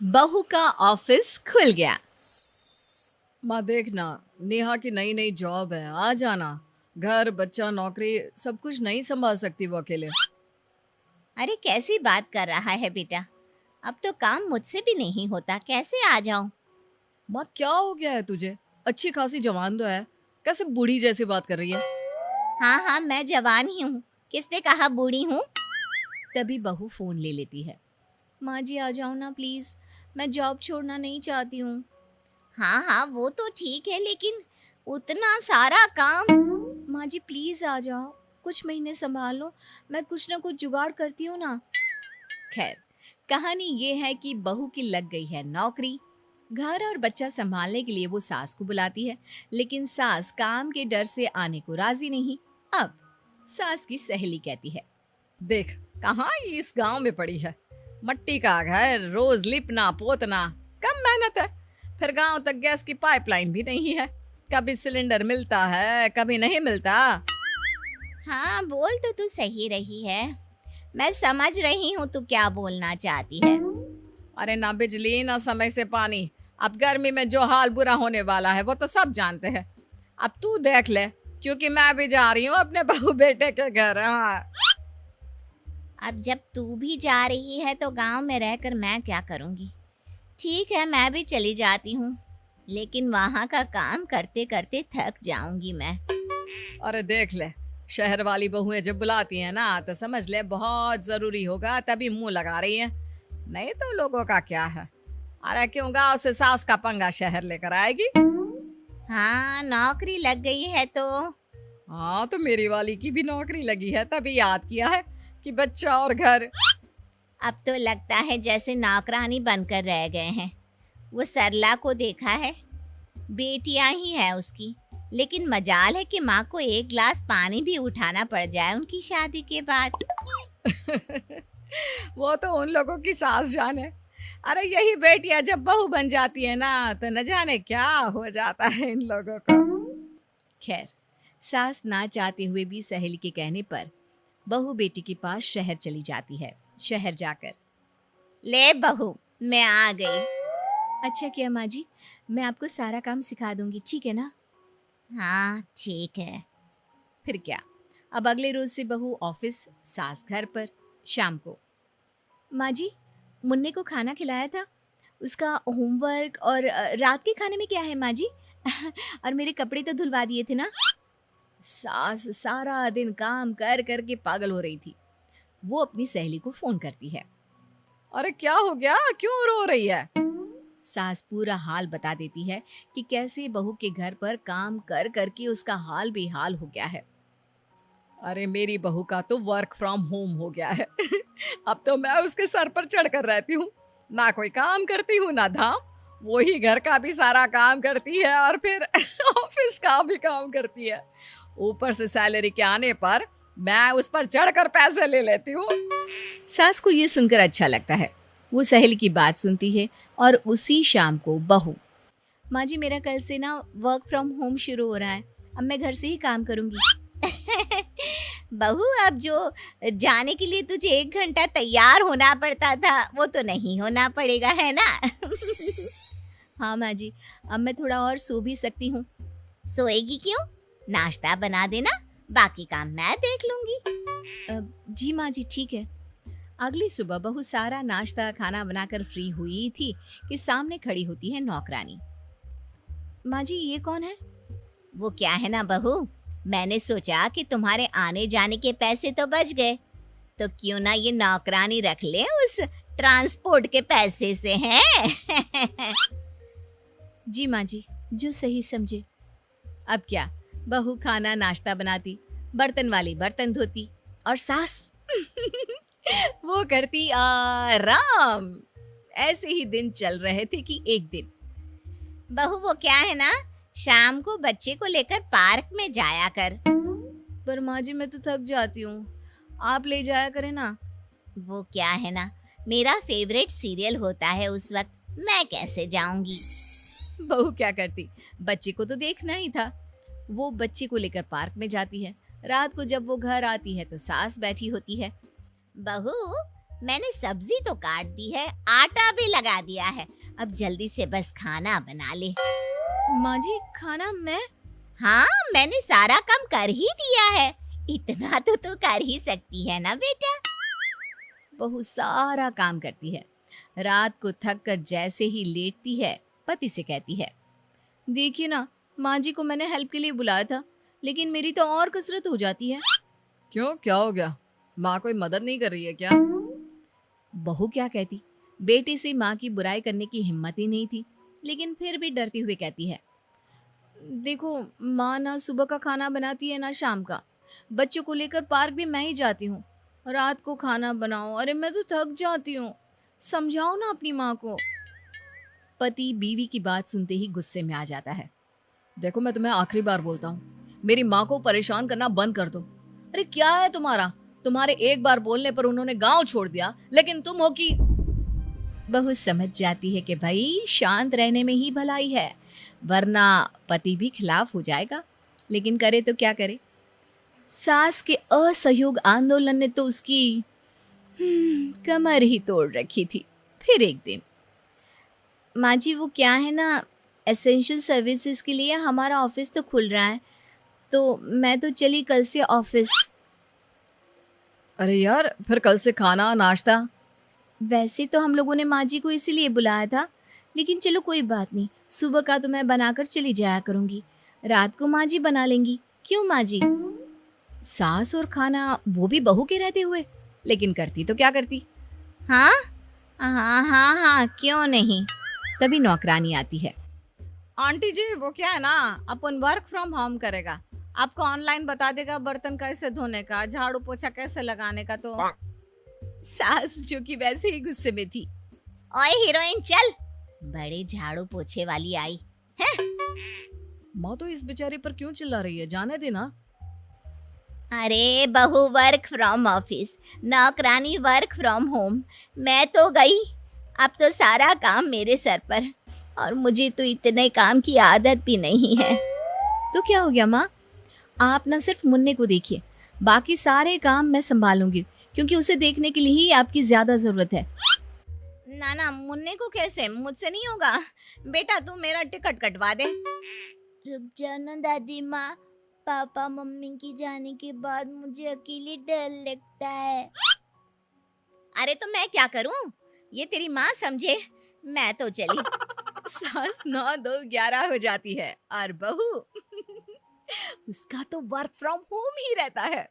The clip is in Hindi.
बहू का ऑफिस खुल गया। माँ देखना, नेहा की नई नई जॉब है, आ जाना। घर बच्चा नौकरी सब कुछ नहीं संभाल सकती वो अकेले। अरे कैसी बात कर रहा है बेटा। अब तो काम मुझसे भी नहीं होता, कैसे आ जाऊं। माँ क्या हो गया है तुझे? अच्छी खासी जवान तो है, कैसे बूढ़ी जैसी बात कर रही है? हाँ हाँ, मैं जवान ही हूँ, किसने कहा बूढ़ी हूँ। तभी बहू फोन ले लेती है। माँ जी आ जाओ ना प्लीज, मैं जॉब छोड़ना नहीं चाहती हूँ। हाँ हाँ, वो तो ठीक है, लेकिन उतना सारा काम। माँ जी प्लीज आ जाओ, कुछ महीने संभाल लो, मैं कुछ ना कुछ जुगाड़ करती हूँ ना। खैर, कहानी ये है कि बहू की लग गई है नौकरी। घर और बच्चा संभालने के लिए वो सास को बुलाती है, लेकिन सास काम के डर से आने को राजी नहीं। अब सास की सहेली कहती है, देख कहाँ ये इस गांव में पड़ी है, मट्टी का घर, रोज लिपना पोतना, कम मेहनत है। फिर गांव तक गैस की पाइपलाइन भी नहीं है, कभी सिलेंडर मिलता है कभी नहीं मिलता। हाँ, बोल तो तू सही रही है, मैं समझ रही हूँ तू क्या बोलना चाहती है। अरे ना बिजली ना समय से पानी, अब गर्मी में जो हाल बुरा होने वाला है वो तो सब जानते हैं। अब तू देख ले, क्योंकि मैं भी जा रही हूँ अपने बहू बेटे के घर। हाँ, अब जब तू भी जा रही है तो गांव में रहकर मैं क्या करूँगी। ठीक है, मैं भी चली जाती हूँ, लेकिन वहाँ का काम करते करते थक जाऊंगी मैं। अरे देख ले, शहर वाली बहुएं जब बुलाती हैं ना तो समझ ले बहुत जरूरी होगा, तभी मुंह लगा रही हैं। नहीं तो लोगों का क्या है। अरे क्यों गांव से सास का पंगा शहर लेकर आएगी? हाँ, नौकरी लग गई है तो। हाँ तो मेरी वाली की भी नौकरी लगी है, तभी याद किया है कि बच्चा और घर। अब तो लगता है जैसे नौकरानी बनकर रह गए हैं। वो सरला को देखा है, बेटियां ही है उसकी, लेकिन मजाल है कि माँ को एक गिलास पानी भी उठाना पड़ जाए उनकी शादी के बाद। वो तो उन लोगों की सास जाने। अरे यही बेटियां जब बहू बन जाती है ना तो न जाने क्या हो जाता है इन लोगों को। खैर, सास ना चाहते हुए भी सहेली के कहने पर बहू बेटी के पास शहर चली जाती है। शहर जाकर, ले बहू, मैं आ गई। अच्छा किया माँ जी, मैं आपको सारा काम सिखा दूंगी, ठीक है ना। हाँ ठीक है। फिर क्या, अब अगले रोज से बहू ऑफिस, सास घर पर। शाम को, माँ जी मुन्ने को खाना खिलाया था, उसका होमवर्क और रात के खाने में क्या है माँ जी? और मेरे कपड़े तो धुलवा दिए थे ना। सास सारा दिन काम कर कर के पागल हो रही थी। वो अपनी सहेली को फोन करती है। अरे क्या हो गया, क्यों रो रही है? सास पूरा हाल बता देती है कि कैसे बहू के घर पर काम कर करके उसका हाल बेहाल हो गया है। अरे मेरी बहू का तो वर्क फ्रॉम होम हो गया है। अब तो मैं उसके सर पर चढ़कर रहती हूँ, ना कोई काम करती हूँ ना धाम। वो ही घर का भी सारा काम करती है और फिर ऑफिस का भी काम करती है। ऊपर से सैलरी के आने पर मैं उस पर चढ़कर पैसे ले लेती हूँ। सास को ये सुनकर अच्छा लगता है। वो सहेली की बात सुनती है और उसी शाम को बहू, माँ जी मेरा कल से ना वर्क फ्रॉम होम शुरू हो रहा है, अब मैं घर से ही काम करूंगी। बहू, अब जो जाने के लिए तुझे 1 घंटा तैयार होना पड़ता था वो तो नहीं होना पड़ेगा, है ना। हाँ माँ जी, अब मैं थोड़ा और सो भी सकती हूँ। सोएगी क्यों? नाश्ता बना देना, बाकी काम मैं देख लूंगी। जी माँ जी ठीक है। अगली सुबह बहू सारा नाश्ता खाना बनाकर फ्री हुई थी कि सामने खड़ी होती है नौकरानी। माँ जी ये कौन है? वो क्या है ना बहू, मैंने सोचा कि तुम्हारे आने जाने के पैसे तो बच गए, तो क्यों ना ये नौकरानी रख ले उस ट्रांसपोर्ट के पैसे से, हैं। जी माँ जी, जो सही समझे। अब क्या, बहू खाना नाश्ता बनाती, बर्तन वाली बर्तन धोती और सास वो करती आराम। ऐसे ही दिन चल रहे थे कि एक दिन, बहू वो क्या है ना, शाम को बच्चे को लेकर पार्क में जाया कर। पर माँ जी मैं तो थक जाती हूँ, आप ले जाया करें ना। वो क्या है ना, मेरा फेवरेट सीरियल होता है उस वक्त, मैं कैसे जाऊंगी। बहू क्या करती, बच्चे को तो देखना ही था। वो बच्चे को लेकर पार्क में जाती है। रात को जब वो घर आती है तो सास बैठी होती है। बहू, मैंने सब्जी तो काट दी है, आटा भी लगा दिया है। अब जल्दी से बस खाना बना ले। माँ जी, खाना मैं? हाँ, मैंने सारा काम कर ही दिया है। इतना तो तू कर ही सकती है ना बेटा। बहू सारा काम करती है। रात को थक कर जैसे ही लेटती है, पति से कहती है, देखिए ना, माँ जी को मैंने हेल्प के लिए बुलाया था, लेकिन मेरी तो और कसरत हो जाती है। क्यों, क्या हो गया? माँ कोई मदद नहीं कर रही है क्या? बहू क्या कहती, बेटी से माँ की बुराई करने की हिम्मत ही नहीं थी, लेकिन फिर भी डरती हुए कहती है, देखो माँ ना सुबह का खाना बनाती है ना शाम का। बच्चों को लेकर पार्क भी मैं ही जाती हूँ। रात को खाना बनाओ, अरे मैं तो थक जाती हूँ। समझाओ ना अपनी माँ को। पति बीवी की बात सुनते ही गुस्से में आ जाता है। देखो, मैं तुम्हें आखिरी बार बोलता हूँ, मेरी माँ को परेशान करना बंद कर दो। अरे क्या है तुम्हारा? तुम्हारे एक बार बोलने पर उन्होंने गांव छोड़ दिया, लेकिन तुम हो कि। बहू समझ जाती है कि भाई शांत रहने में ही भलाई है, वरना पति भी खिलाफ हो जाएगा। लेकिन करे तो क्या करे। सास के असहयोग आंदोलन ने तो उसकी कमर ही तोड़ रखी थी। फिर एक दिन, माँ जी वो क्या है ना, एसेंशियल सर्विसेज के लिए हमारा ऑफिस तो खुल रहा है, तो मैं तो चली कल से ऑफिस। अरे यार, फिर कल से खाना नाश्ता? वैसे तो हम लोगों ने माँ जी को इसीलिए बुलाया था, लेकिन चलो कोई बात नहीं, सुबह का तो मैं बनाकर चली जाया करूँगी, रात को माँ जी बना लेंगी। क्यों माँ जी? सास और खाना वो भी बहू के रहते हुए, लेकिन करती तो क्या करती। हाँ हाँ हाँ हाँ, क्यों नहीं। तभी नौकरानी आती है। आंटी जी, वो क्या है ना, अपन वर्क फ्रॉम होम करेगा, आपको ऑनलाइन बता देगा बर्तन कैसे धोने का, झाड़ू पोछा कैसे लगाने का। तो सास जो कि वैसे ही गुस्से में थी, ओए हीरोइन चल, बड़े झाड़ू पोछे वाली आई है। माँ तो इस बेचारी पर क्यों चिल्ला रही है, जाने देना। अरे बहू वर्क फ्रॉम ऑफिस, नौकरानी वर्क फ्रॉम होम। मैं तो गई, अब तो सारा काम मेरे सर पर, और मुझे तो इतने काम की आदत भी नहीं है। तो क्या हो गया माँ, आप ना सिर्फ मुन्ने को देखिए, बाकी सारे काम मैं संभालूंगी, क्योंकि उसे देखने के लिए ही आपकी ज्यादा जरूरत है। ना ना, मुन्ने को कैसे, मुझसे नहीं होगा। बेटा तू मेरा टिकट कटवा दे। रुक जाओ ना दादी माँ, पापा मम्मी की जाने के बाद मुझे अकेले डर लगता है। अरे तो मैं क्या करूं, ये तेरी माँ समझे, मैं तो चली। सास 9-2-11 हो जाती है और बहू उसका तो वर्क फ्रॉम होम ही रहता है।